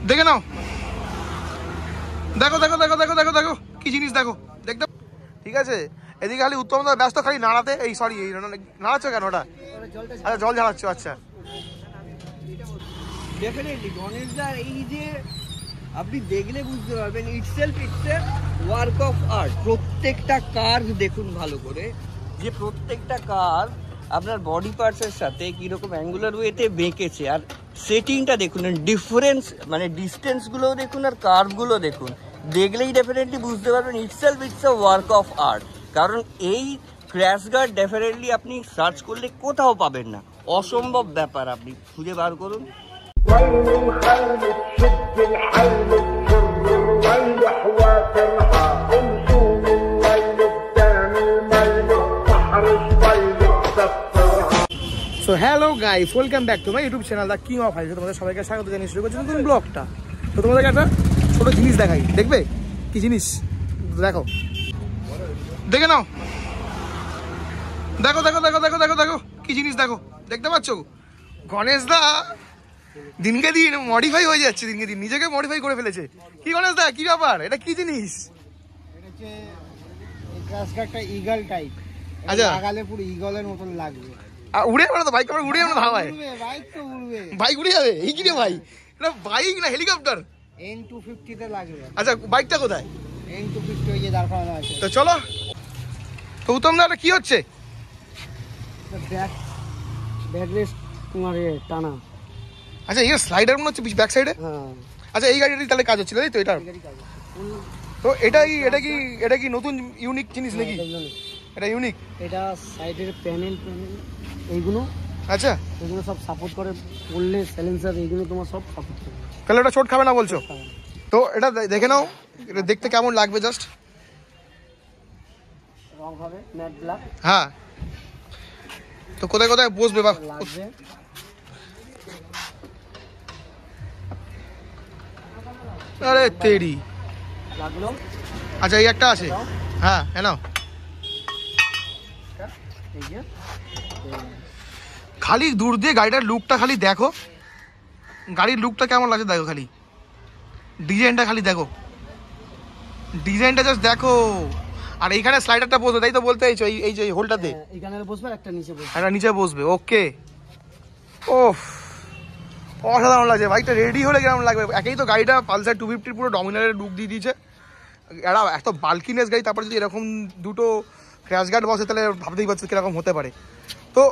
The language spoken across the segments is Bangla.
দেখে নাও, দেখো দেখো দেখো দেখো দেখো দেখো কি জিনিস দেখো, দেখতে ঠিক আছে। এদিকে খালি উত্তম দা ব্যস্ত খালি নাড়াতে, এই সরি এই নাড়াচ্ছ কেন ওটা? আচ্ছা জল ঝাড়াচ্ছ, আচ্ছা। ডেফিনেটলি গণেশদার এই যে আপনি দেখলে বুঝতে পারবেন ইটসেলফ ওয়ার্ক অফ আর্ট। প্রত্যেকটা কার্ভ দেখুন ভালো করে, যে প্রত্যেকটা কার্ভ আপনার বডি পার্টসের সাথে কীরকম অ্যাঙ্গুলার ওয়েতে বেঁকেছে, আর সেটিংটা দেখুন, ডিফারেন্স মানে ডিস্টেন্সগুলোও দেখুন আর কার্ভগুলো দেখুন। দেখলেই ডেফিনেটলি বুঝতে পারবেন itself it's a work of art. কারণ এই ক্র্যাশ গার্ড ডেফিনেটলি আপনি সার্চ করলে কোথাও পাবেন না, অসম্ভব ব্যাপার, আপনি খুঁজে বার করুন। So hello guys, welcome back to my YouTube channel the king of highs. তোমাদের সবাইকে স্বাগত জানিয়ে শুরু করছি নতুন ব্লগটা। তো তোমাদেরকে একটা ছোট জিনিস দেখাই, দেখবে কি জিনিস? দেখো, দেখে নাও, দেখো দেখো দেখো দেখো দেখো দেখো কি জিনিস দেখো, দেখতে পাচ্ছ? গণেশ দা দিনকে দিন মডিফাই হয়ে যাচ্ছে, দিনকে দিন নিজেকে মডিফাই করে ফেলেছে। কি গণেশ দা, কি ব্যাপার? এটা কি জিনিস? এটা হচ্ছে ক্র্যাশ গার্ডটা ইগল টাইপ। আচ্ছা, লাগালে পুরো ইগলের মতন লাগবে। উড়ে যাবে না তো বাইক? উড়ে যাবে না হাওয়ায়? বাইক তো উড়বে, বাইক উড়ে যাবে? এই কি রে ভাই, এটা বাইক না হেলিকপ্টার? N250 তে লাগবে। আচ্ছা, বাইকটা কোথায়? N250 ওই যে দাঁড় করানো আছে। তো চলো। তো উত্তম দা এটা কি হচ্ছে? ব্যাক রেস্ট তোমার টানা। আচ্ছা, এই স্লাইডার মনে হচ্ছে ব্যাক সাইডে। হ্যাঁ, আচ্ছা, এই গাড়িটাই তাহলে কাজ হচ্ছিল, তাই তো? এটা তো এটা কি নতুন ইউনিক জিনিস নাকি? এটা ইউনিক, এটা সাইডের প্যানেল এইগুলো। আচ্ছা, এগুলো সব সাপোর্ট করে, বললে সাইলেন্সার এইগুলো তোমার সব সাপোর্ট করে। তাহলে এটা চোট খাবে না বলছো? তো এটা দেখে নাও, এটা দেখতে কেমন লাগবে জাস্ট। রং হবে ম্যাট ব্ল্যাক। হ্যাঁ, তো কোথায় কোথায় বসবে বা লাগবে? আরে তেরি লাগলো। আচ্ছা, এই একটা আছে। হ্যাঁ হ্যাঁ, নাও। এই যে খালি দূর দিয়ে গাড়িটার লুকটা খালি দেখো, গাড়ির লুকটা কেমন লাগছে দেখো, খালি ডিজাইনটা খালি দেখো, ডিজাইনটা জাস্ট দেখো। আর এইখানে স্লাইডারটা বসবে, তাই তো বলতে চাইছো? এই যে হোলটাতে এইখানে বসবে, একটা নিচে বসবে। একটা নিচে বসবে, ওকে। ওফ, অসাধারণ লাগছে। বাইকটা রেডি হলে কেমন লাগবে? একেই তো গাড়িটা পালসার 250 পুরো ডমিনারের লুক দিয়ে দিয়েছে, এরা এত বাল্কিনেস গাড়ি, তারপর যদি এরকম দুটো ক্র্যাশ গার্ড বসে তাহলে ভাবতেই পারছো কিরকম হতে পারে। তো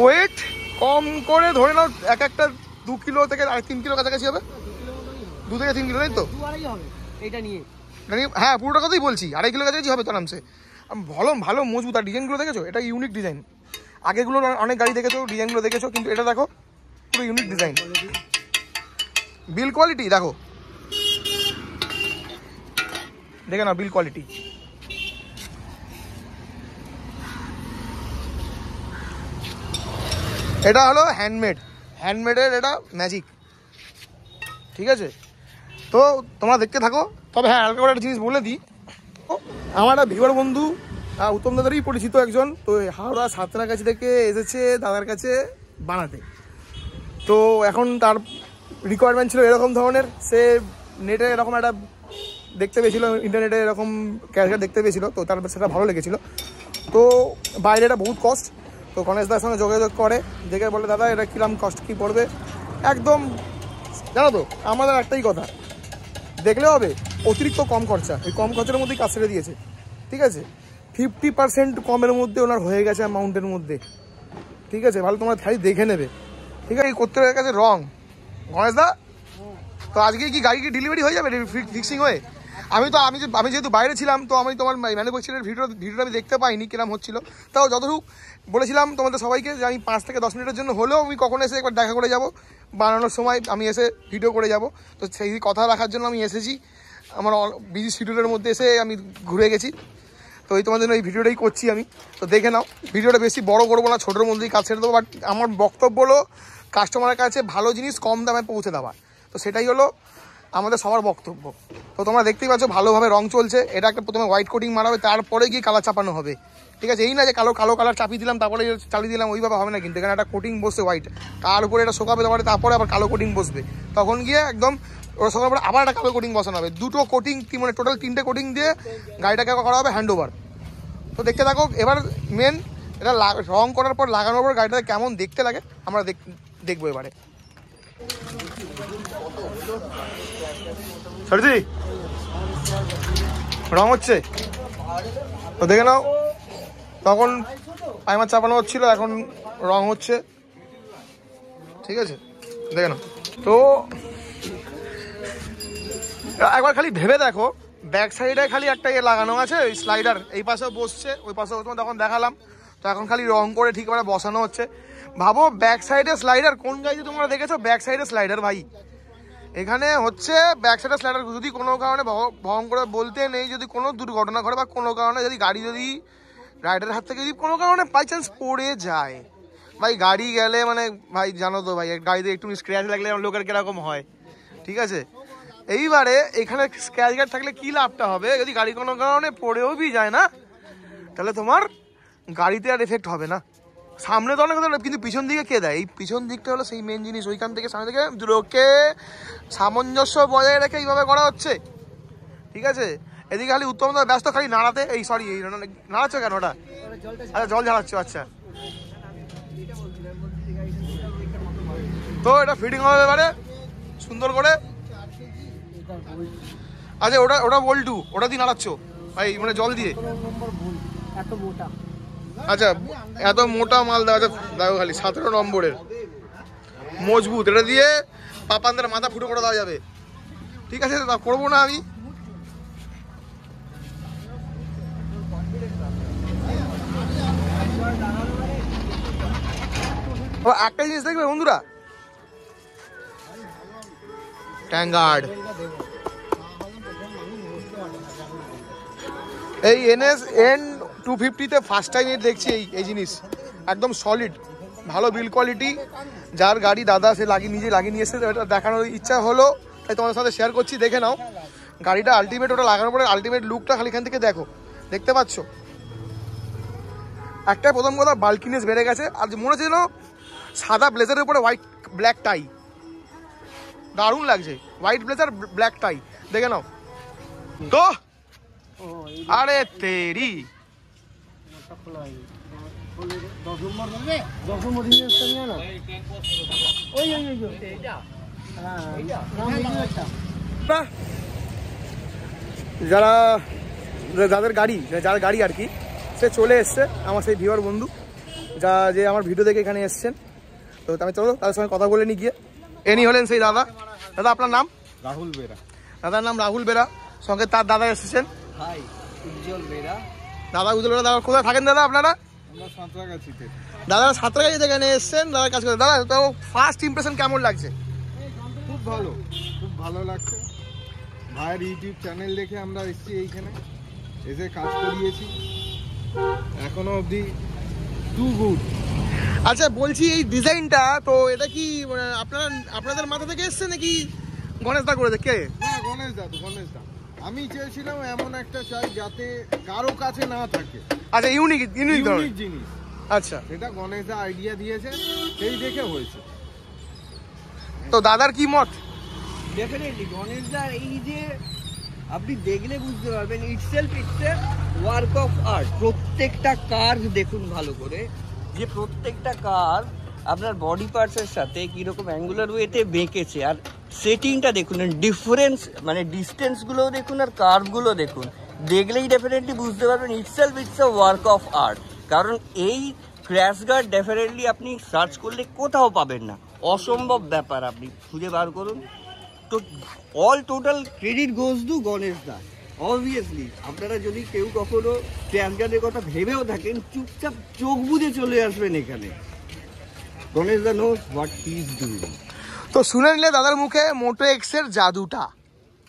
ওয়েট কম করে ধরে নাও, এক একটা 2 কিলো থেকে 3 কিলো কাছাকাছি হবে, 2 থেকে 3 কিলো, তাই তো? এইটা নিয়ে হ্যাঁ, পুরোটা কথাই বলছি, 2.5 কিলো কাছাকাছি হবে তো আরামসে। ভালো ভালো মজবুত। আর ডিজাইনগুলো দেখেছো? এটা ইউনিক ডিজাইন। আগেগুলো অনেক গাড়ি দেখেছো, ডিজাইনগুলো দেখেছো, কিন্তু এটা দেখো পুরো ইউনিক ডিজাইন। বিল কোয়ালিটি দেখো, দেখে না বিল কোয়ালিটি। এটা হলো হ্যান্ডমেডের, এটা ম্যাজিক, ঠিক আছে? তো তোমরা দেখতে থাকো। তবে হ্যাঁ, হালকা করে একটা জিনিস বলে দিই, আমার একটা ভিউয়ার বন্ধু উত্তম দাদারই পরিচিত একজন, তো হাওড়া সাঁতরাগাছি থেকে এসেছে দাদার কাছে বানাতে। তো এখন তার রিকোয়ারমেন্ট ছিল এরকম ধরনের, সে নেটে এরকম একটা দেখতে পেয়েছিল, ইন্টারনেটে এরকম ক্যারেক্টার দেখতে পেয়েছিল, তো তার সেটা ভালো লেগেছিল। তো বাইরে এটা বহুত কস্ট, তো গণেশদার সঙ্গে যোগাযোগ করে, দেখে বলে দাদা এটা কিরম কস্ট কী পড়বে। একদম জানো তো, আমাদের একটাই কথা, দেখলে হবে অতিরিক্ত কম খরচা, এই কম খরচার মধ্যেই কাজ ছেড়ে দিয়েছে, ঠিক আছে? 50% কমের মধ্যে ওনার হয়ে গেছে অ্যামাউন্টের মধ্যে, ঠিক আছে? ভালো, তোমরা খালি দেখে নেবে, ঠিক আছে? করতে হয়ে গেছে রং গণেশদা। তো আজকে কি গাড়ি কি ডেলিভারি হয়ে যাবে ফিক্সিং হয়ে? আমি যেহেতু বাইরে ছিলাম, তো আমি তোমার ম্যানুফ্যাকচারের ভিডিওটা আমি দেখতে পাইনি কিরম হচ্ছিল। তাও যতটুকু বলেছিলাম তোমাদের সবাইকে যে আমি 5 থেকে 10 মিনিটের জন্য হলেও আমি কখন এসে একবার দেখা করে যাব, বানানোর সময় আমি এসে ভিডিও করে যাব। তো সেই কথা রাখার জন্য আমি এসেছি, আমার বিজি শিডিউলের মধ্যে এসে আমি ঘুরে গেছি। তো এই তোমাদের জন্য এই ভিডিওটাই করছি আমি। তো দেখে নাও, ভিডিওটা বেশি বড় করবো না, ছোটোর মধ্যেই কাজ ছেড়ে দেবো। বাট আমার বক্তব্য হলো কাস্টমারের কাছে ভালো জিনিস কম দামে পৌঁছে দেওয়া, তো সেটাই হলো আমাদের সবার বক্তব্য। তো তোমরা দেখতেই পাচ্ছ ভালোভাবে রং চলছে। এটা একটা প্রথমে হোয়াইট কোটিং মারা হবে, তারপরে গিয়ে কালার চাপানো হবে, ঠিক আছে, এই না যে কালো কালো কালার চাপিয়ে দিলাম তারপরে চালিয়ে দিলাম, ওইভাবে হবে না কিন্তু। এখানে একটা কোটিং বসছে হোয়াইট, তার উপরে এটা শোকাবে, তারপরে আবার কালো কোটিং বসবে, তখন গিয়ে একদম ওরা শোকার পরে আবার একটা কালো কোটিং বসানো হবে। দুটো কোটিং, মানে টোটাল 3টে কোটিং দিয়ে গাড়িটাকে করা হবে হ্যান্ড ওভার। তো দেখতে থাকো। এবার মেন এটা রং করার পর লাগানোর পর গাড়িটাকে কেমন দেখতে লাগে আমরা দেখবো এবারে। সরজি রং হচ্ছে তো দেখে নাও, তখন প্রাইমার চাপানো হচ্ছিল, এখন রং হচ্ছে, ঠিক আছে দেখে নাও। তো একবার খালি ভেবে দেখো, ব্যাক সাইডে খালি একটা লাগানো আছে স্লাইডার, এই পাশেও বসছে, ওই পাশেও তোমার তখন দেখালাম। তো এখন খালি রং করে ঠিকভাবে বসানো হচ্ছে। ভাবো ব্যাক সাইডে স্লাইডার, কোন গাড়িতে তোমরা দেখেছো ব্যাক সাইডে স্লাইডার? ভাই এখানে হচ্ছে ব্যাক সাইডে স্লাইডার, যদি কোনো কারণে ভয়ঙ্কর বলতে নেই, যদি কোনো দুর্ঘটনা ঘটে বা কোনো কারণে যদি গাড়ি যদি রাইডারের হাত থেকে যদি কোনো কারণে বাই চান্স পড়ে যায়, ভাই গাড়ি গেলে মানে ভাই জানো তো ভাই, গাড়িতে একটু স্ক্র্যাচ লাগলে লোকের কিরকম হয়, ঠিক আছে। এইবারে এখানে স্ক্র্যাচ গার্ড থাকলে কি লাভটা হবে, যদি গাড়ি কোনো কারণে পড়েও যায় না, তাহলে তোমার গাড়িতে আর এফেক্ট হবে না। সামনে তো অনেক কথা, কিন্তু পিছন দিকে কে দেয়? এই পিছন দিকটা হলো সেই মেন জিনিস, ওইখান থেকে সামনে থেকে লোককে সামঞ্জস্য বজায় রেখে এইভাবে করা হচ্ছে, ঠিক আছে। এদিকে খালি উত্তম ব্যস্ত খালি নাড়াতে, এই সরি এই নাড়াচ্ছ কেন ওটা? আচ্ছা জল ঝাড়াচ্ছ, আচ্ছা। তো এটা ফিটিং হবে এবারে সুন্দর করে। আচ্ছা ওটা ওটা বল্টু, ওটা দিয়ে নাড়াচ্ছ ভাই, মানে জল দিয়ে? আচ্ছা এত মোটা মাল দেওয়া, আচ্ছা দেখো খালি 17 নম্বরের মজবুত, এটা দিয়ে পাপানদের মাথা ফুটো করে দেওয়া যাবে, ঠিক আছে। তা করবো না আমি। একটা জিনিস দেখবে বন্ধুরা, ট্যাঙ্গার্ড এই NS-N250-তে ফার্স্ট টাইম দেখছি এই জিনিস, একদম সলিড, ভালো বিল কোয়ালিটি। যার গাড়ি দাদা সে নিজে লাগিয়ে নিয়ে এসেছে, এটা দেখানোর ইচ্ছা হলো তাই তোমাদের সাথে শেয়ার করছি। দেখে নাও গাড়িটা আলটিমেট, ওটা লাগানোর পরে আলটিমেট লুকটা খালি এখান থেকে দেখো, দেখতে পাচ্ছ। একটা প্রথম কথা বাল্কিনেস বেড়ে গেছে, আর মনে হচ্ছে যেন সাদা ব্লেজারের উপরে হোয়াইট ব্ল্যাক টাই, দারুণ লাগছে, হোয়াইট ব্লেজার ব্ল্যাক টাই, দেখে নাও তো। আরে তেরি যাদের গাড়ি, যার গাড়ি আর কি, সে চলে এসছে আমার সেই ভিউয়ার বন্ধু, যে আমার ভিডিও দেখে এখানে এসছেন। তো আমি চলো তাদের সঙ্গে কথা বলে নি গিয়ে। এনি হলেন সেই দাদা। দাদা আপনার নাম? রাহুল বেরা। দাদার নাম রাহুল বেরা, সঙ্গে তার দাদা এসেছেন হাই উজ্জ্বল বেরা। দাদা উজ্জ্বল বেরা। দাদা কোথায় থাকেন দাদা আপনারা? আমরা সাঁতরাগাছিতে। দাদা সাঁতরাগাছি থেকে এখানে এসছেন দাদার কাজ করে। দাদা তো ফার্স্ট ইমপ্রেশন কেমন লাগছে? খুব ভালো, খুব ভালো লাগছে। ভাইয়ের ইউটিউব চ্যানেল দেখে আমরা এসেছি এইখানে, এসে কাজ করিয়েছি, এখনো অবধি টু গুড। আচ্ছা বলছি এই ডিজাইনটা তো এটা কি আপনাদের মাথা থেকে এসছে নাকি গণেশ দা করেছে? কে? না গণেশ দা, গণেশ দা। আমি চেয়েছিলাম এমন একটা চাই যাতে কারো কাছে না থাকে। আচ্ছা ইউনিক ইউনিক জিনিস। আচ্ছা সেটা গণেশ দা আইডিয়া দিয়েছে, সেই দেখে হয়েছে। তো দাদার কি মত? ডেফিনেটলি গণেশদার এই যে আপনি দেখলে বুঝতে পারবেন, ইটসেলফ ওয়ার্ক অফ আর্ট। প্রত্যেকটা কার্ভ দেখুন ভালো করে, যে প্রত্যেকটা কার্ভ আপনার বডি পার্টসের সাথে কীরকম অ্যাঙ্গুলার ওয়েতে বেঁকেছে, আর সেটিংটা দেখুন, ডিফারেন্স মানে ডিস্টেন্সগুলোও দেখুন আর কার্ভগুলো দেখুন, দেখলেই ডেফিনেটলি বুঝতে পারবেন itself it's a work of art. কারণ এই ক্র্যাশ গার্ড ডেফিনেটলি আপনি সার্চ করলে কোথাও পাবেন না, অসম্ভব ব্যাপার, আপনি খুঁজে বার করুন। তো all total credit goes to Ganesh দা। অবভিয়াসলি আপনারা যদি কেউ কখনো ক্র্যাশ গার্ডের কথা ভেবেও থাকেন, চুপচাপ চোখ বুজে চলে আসবেন এখানে। Ganesh da knows what he is doing. তো শুনে নিলে দাদার মুখে মোটো এক্সের জাদুটা,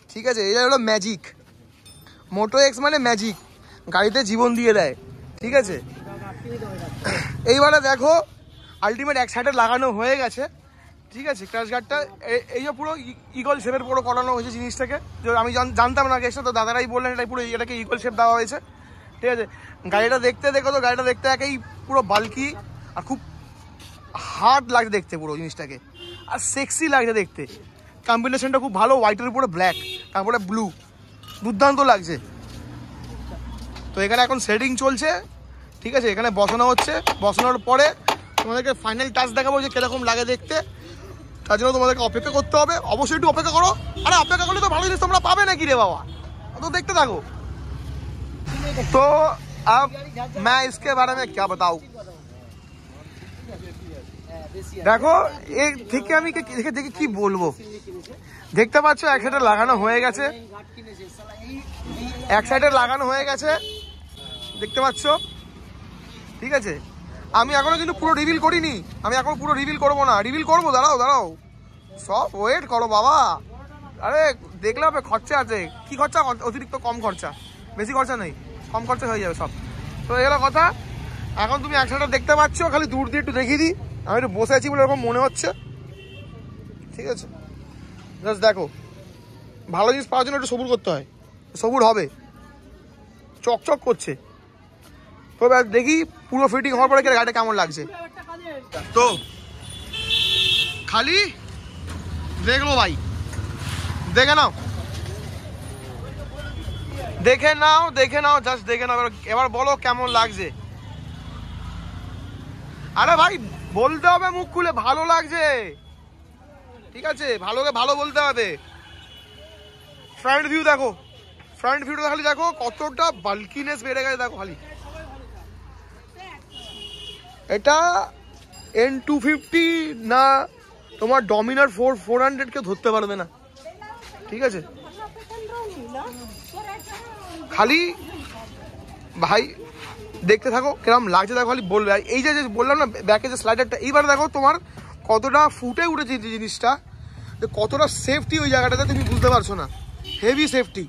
ঠিক আছে, এটা হলো ম্যাজিক। মোটো এক্স মানে ম্যাজিক, গাড়িতে জীবন দিয়ে দেয়, ঠিক আছে। এইবারে দেখো আলটিমেট এক সাইডে লাগানো হয়ে গেছে, ঠিক আছে। ক্র্যাশ গার্ডটা এই যে পুরো ইগল শেপের পুরো করানো হয়েছে জিনিসটাকে, যে আমি জানতাম না গেছে, তো দাদারাই বললেন এটাই পুরো এটাকে ইগল শেপ দেওয়া হয়েছে, ঠিক আছে। গাড়িটা দেখতে দেখো তো, গাড়িটা দেখতে একেই পুরো বাল্কি আর খুব হার্ড লাগছে দেখতে পুরো জিনিসটাকে, আর সেক্সি লাগছে দেখতে। কম্বিনেশনটা খুব ভালো, হোয়াইটের উপরে ব্ল্যাক, তারপরে ব্লু, দুর্দান্ত লাগছে। তো এখানে এখন সেটিং চলছে, ঠিক আছে। এখানে বসানো হচ্ছে, বসানোর পরে তোমাদেরকে ফাইনাল টাচ দেখাবো যে কিরকম লাগে দেখতে। তার জন্য তোমাদেরকে অপেক্ষা করতে হবে, অবশ্যই একটু অপেক্ষা করো। আরে অপেক্ষা করলে তো ভালো জিনিস তোমরা পাবে নাকি রে বাবা, তো দেখতে থাকো। তো अब मैं इसके बारे में क्या बताऊं, দেখো এই থেকে আমি দেখে কি বলবো। দেখতে পাচ্ছ এক সাইডে লাগানো হয়ে গেছে, এক সাইডে লাগানো হয়ে গেছে, দেখতে পাচ্ছ, ঠিক আছে। আমি এখনো কিন্তু পুরো রিভিল করিনি, আমি এখন পুরো রিভিল করবো না, রিভিল করবো, দাঁড়াও দাঁড়াও, সব ওয়েট করো বাবা। আরে দেখলে হবে, খরচা আছে। কি খরচা? অতিরিক্ত কম খরচা, বেশি খরচা নেই, কম খরচা হয়ে যাবে সব। তো এগুলো কথা। এখন তুমি একসাথে দেখতে পাচ্ছ, খালি দূর দিয়ে একটু দেখিয়ে দিই, আমি একটু বসে আছি বলে এরকম মনে হচ্ছে, ঠিক আছে। জাস্ট দেখো, ভালো জিনিস পাওয়ার জন্য একটু সবুর করতে হয়, সবুর হবে, চকচক করছে। তো এবার দেখি পুরো ফিটিং হওয়ার পরে গাড়িটা কেমন লাগছে। তো খালি দেখলো ভাই, দেখে নাও, দেখে নাও, দেখে নাও, জাস্ট দেখে নাও। এবার বলো কেমন লাগছে। আরে ভাই বলতে হবে মুখ খুলে ভালো লাগছে, ঠিক আছে, ভালোকে ভালো বলতে হবে। ফ্রন্ট ভিউ দেখো, ফ্রন্ট ভিউটা খালি দেখো কতটা বাল্কিনেস বেড়ে গেছে, দেখো খালি। এটা N250 না তোমার ডমিনার 400কে ধরতে পারবে না, ঠিক আছে। খালি ভাই দেখতে থাকো কিরম লাগছে, দেখো খালি বলবে। এই যে বললাম না ব্যাকে যে স্লাইডারটা, এইবার দেখো তোমার কতটা ফুটে উঠেছে যে জিনিসটা, কতটা সেফটি ওই জায়গাটাতে তুমি বুঝতে পারছো না। হেভি সেফটি,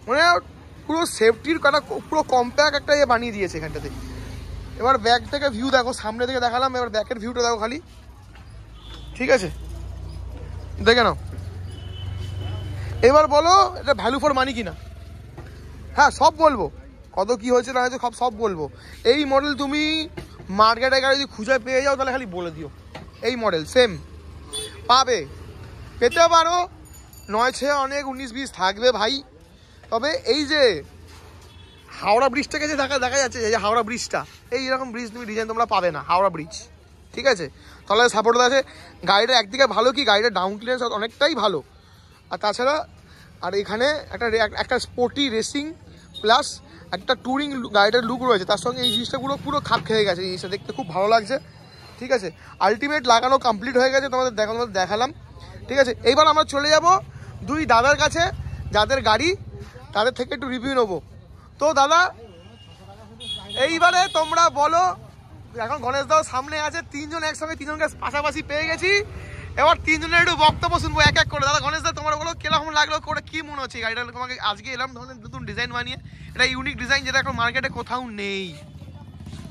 মানে পুরো সেফটির কাটা পুরো কম্প্যাক্ট একটা বানিয়ে দিয়েছে এখানটাতে। এবার ব্যাক থেকে ভিউ দেখো, সামনে থেকে দেখালাম, এবার ব্যাকের ভিউটা দেখো খালি, ঠিক আছে, দেখে নাও। এবার বলো এটা ভ্যালু ফর মানি কিনা। হ্যাঁ সব বলবো, কত কি হয়েছে না হয়েছে সব বলবো। এই মডেল তুমি মার্কেটে গাড়ি যদি খুঁজে পেয়ে যাও তাহলে খালি বলে দিও, এই মডেল সেম পাবে, পেতে পারো, 9-6 অনেক 19-20 থাকবে ভাই। তবে এই যে হাওড়া ব্রিজটাকে যে দেখা যাচ্ছে, এই যে হাওড়া ব্রিজটা, এইরকম ব্রিজ তুমি ডিজাইন তোমরা পাবে না, হাওড়া ব্রিজ, ঠিক আছে। তাহলে সাপোর্ট আছে গাড়িটা, একদিকে ভালো কি গাড়িটা ডাউন ক্লিয়ারেন্স অনেকটাই ভালো, আর তাছাড়া আর এখানে একটা স্পোর্টি রেসিং প্লাস একটা ট্যুরিং গাড়িটার লুক রয়েছে, তার সঙ্গে এই জিনিসটা পুরো খাপ খেয়ে গেছে, জিনিসটা দেখতে খুব ভালো লাগছে, ঠিক আছে। আলটিমেট লাগানো কমপ্লিট হয়ে গেছে, তোমাদের দেখালাম, ঠিক আছে। এইবার আমরা চলে যাব দুই দাদার কাছে যাদের গাড়ি, তাদের থেকে একটু রিভিউ নেবো। তো দাদা এইবারে তোমরা বলো, এখন গণেশ দাও সামনে আছে, তিনজন একসঙ্গে তিনজনকে পাশাপাশি পেয়ে গেছি, এবার তিনজনের একটু বক্তব্য শুনবো এক এক করে। দাদা গণেশ দা তোমরা বলো কিরকম লাগলো, করে কি মনে হচ্ছে গাড়িটা, তোমাকে আজকে এলাম ধরনের নতুন ডিজাইন বানিয়ে, এটা ইউনিক ডিজাইন যেটা এখন মার্কেটে কোথাও নেই।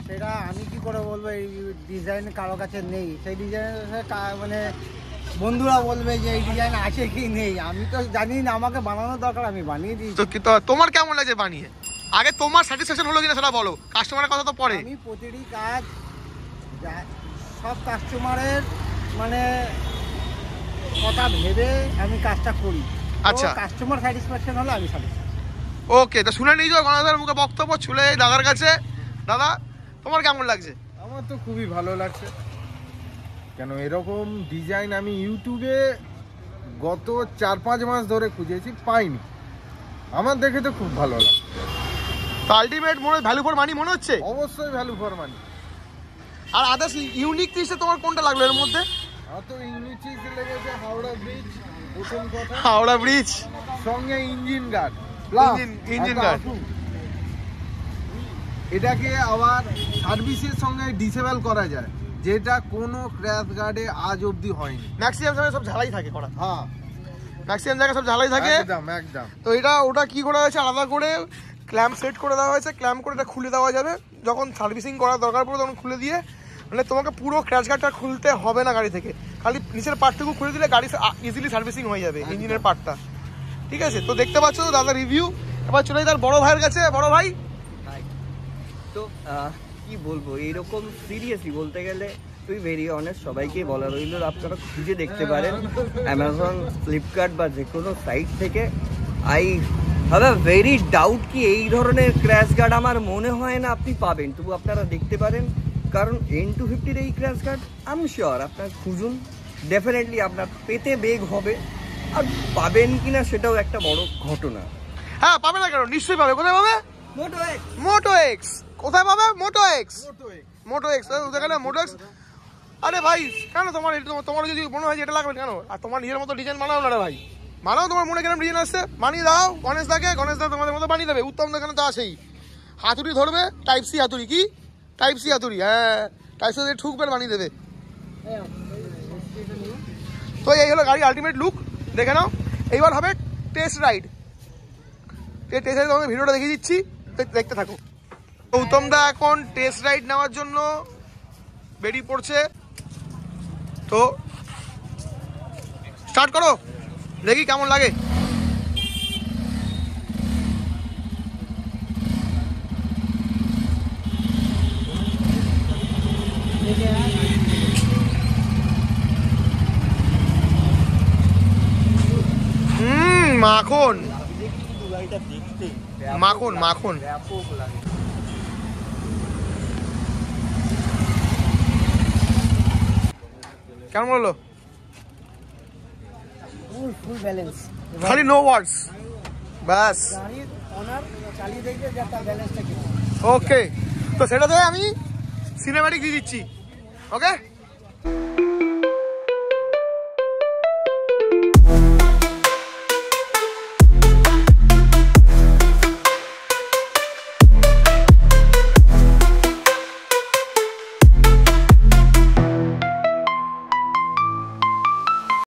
সেটা আমি কি করে বলবো, এই ডিজাইন কারো কাছে নেই, সেই ডিজাইনের মানে বন্ধুরা বলবে যে এই ডিজাইন আছে কি নেই, আমি তো জানি না, আমাকে বানানোর দরকার, আমি বানিয়ে দিই। তো তোমার কেমন লাগছে বানিয়ে, আগে তোমার স্যাটিসফ্যাকশন হলো কিনা সেটা বলো, কাস্টমারের কথা তো পরে। আমি প্রতিটি কাজ সব কাস্টমারের মানে কথা ভেবে আমি কাজটা করি। আচ্ছা, কাস্টমার স্যাটিসফ্যাকশন হলে আমি স্যাটিসফাই। ওকে, তো শুনে নিয়ে যাও গণেশের মুখে বক্তব্য, চলে এই দাদার কাছে। দাদা তোমার কেমন লাগছে? আমার তো খুবই ভালো লাগছে, কেন এরকম ডিজাইন আমি ইউটিউবে গত 4-5 মাস ধরে খুঁজেছি, পাইনি, আমার দেখে তো খুব ভালো লাগে। তো আলটিমেট মনে ভ্যালু ফর মানি মনে হচ্ছে, অবশ্যই ভ্যালু ফর মানি। আর আদার্স ইউনিক জিনিসটা তোমার কোনটা লাগলো এর মধ্যে? আমার তো ইউনিক চিজ লেগেছে হাওড়া ব্রিজ, প্রথম কথা, হাওড়া ব্রিজ সঙ্গে ইঞ্জিন গার্ড, ইঞ্জিন গার্ড, এটাকে আবার সার্ভিসের সঙ্গে ডিসেবল করা যায়, যেটা কোনো ক্র্যাশ গার্ডে আজ অবধি হয়নি। ম্যাক্সিমাম জায়গায় সব ঝালাই থাকে করা, হ্যাঁ ম্যাক্সিমাম জায়গায় সব ঝালাই থাকে, একদম একদম। তো ওটা কি করা হয়েছে, আলাদা করে ক্ল্যাম্প সেট করে দেওয়া হয়েছে, ক্ল্যাম্প করে এটা খুলে দেওয়া যাবে, যখন সার্ভিসিং করার দরকার পড়ে তখন খুলে দিয়ে, মানে তোমাকে পুরো ক্র্যাশ গার্ডটা খুলতে হবে না গাড়ি থেকে, খালি নিচের পার্টটুকু খুলে দিলে গাড়ি ইজিলি সার্ভিসিং হয়ে যাবে, ইঞ্জিনের পার্টটা, ঠিক আছে। তো দেখতে পাচ্ছ তো দাদা রিভিউ, এবার চলে তার বড় ভাইয়ের কাছে। বড় ভাই তো কি বলবো, এইরকম সিরিয়াসলি বলতে গেলে তুই ভেরি অনেস্ট, সবাইকে বলা রইল আপনারা খুঁজে দেখতে পারেন অ্যামাজন, ফ্লিপকার্ট বা যে কোনো সাইট থেকে। I have a very doubt কি এই ধরনের ক্র্যাশ গার্ড আমার মনে হয় না আপনি পাবেন, তবু আপনারা দেখতে পারেন, কারণ N250 এই ক্র্যাশ গার্ড আমি শিওর আপনার খুঁজুন, ডেফিনেটলি আপনার পেতে বেগ হবে। আর পাবেন কিনা সেটাও একটা বড় ঘটনা। হ্যাঁ পাবে না কেন, নিশ্চয়ই পাবে। কোথায় পাবে? মোটো এক্স। কোথায় পাবে? মোটো এক্স। ওখানে মোটো এক্স। আরে ভাই কেন তোমার যদি মনে হয় যে এটা লাগবে কেন, আর তোমার নিজের মতো ডিজাইন বানাও না রে ভাই, বানাও তোমার মনে কেন ডিজাইন আসছে, বানিয়ে দাও গণেশ দাকে, গণেশ দা তোমাদের মতো বানিয়ে দেবে। উত্তম দা এখানে তো আছেই, হাতুড়ি ধরবে, টাইপ সি হাতুড়ি। কি টাইপ সি হাতুড়ি? হ্যাঁ টাইপ সি ঠুকবে, বানিয়ে দেবে। তো এই হলো গাড়ি আলটিমেট লুক, দেখে নাও। এইবার হবে টেস্ট রাইড। টেস্ট রাইড তোমাদের ভিডিওটা দেখিয়ে দিচ্ছি, দেখতে থাকো। উত্তম দা এখন টেস্ট রাইড নেওয়ার জন্য বেরিয়ে পড়ছে, তো স্টার্ট করো, দেখি কেমন লাগে। মাখন মাখন মাখন। কেমন বললো? ফুল ব্যালেন্স, খালি নো ওয়ার্ডস, ব্যাস। গাড়ির অনার চালিয়ে দেখবে যে তার ব্যালেন্সটা কি। ওকে, তো সেটাতে আমি সিনেম্যাটিক দিয়ে দিচ্ছি। ওকে।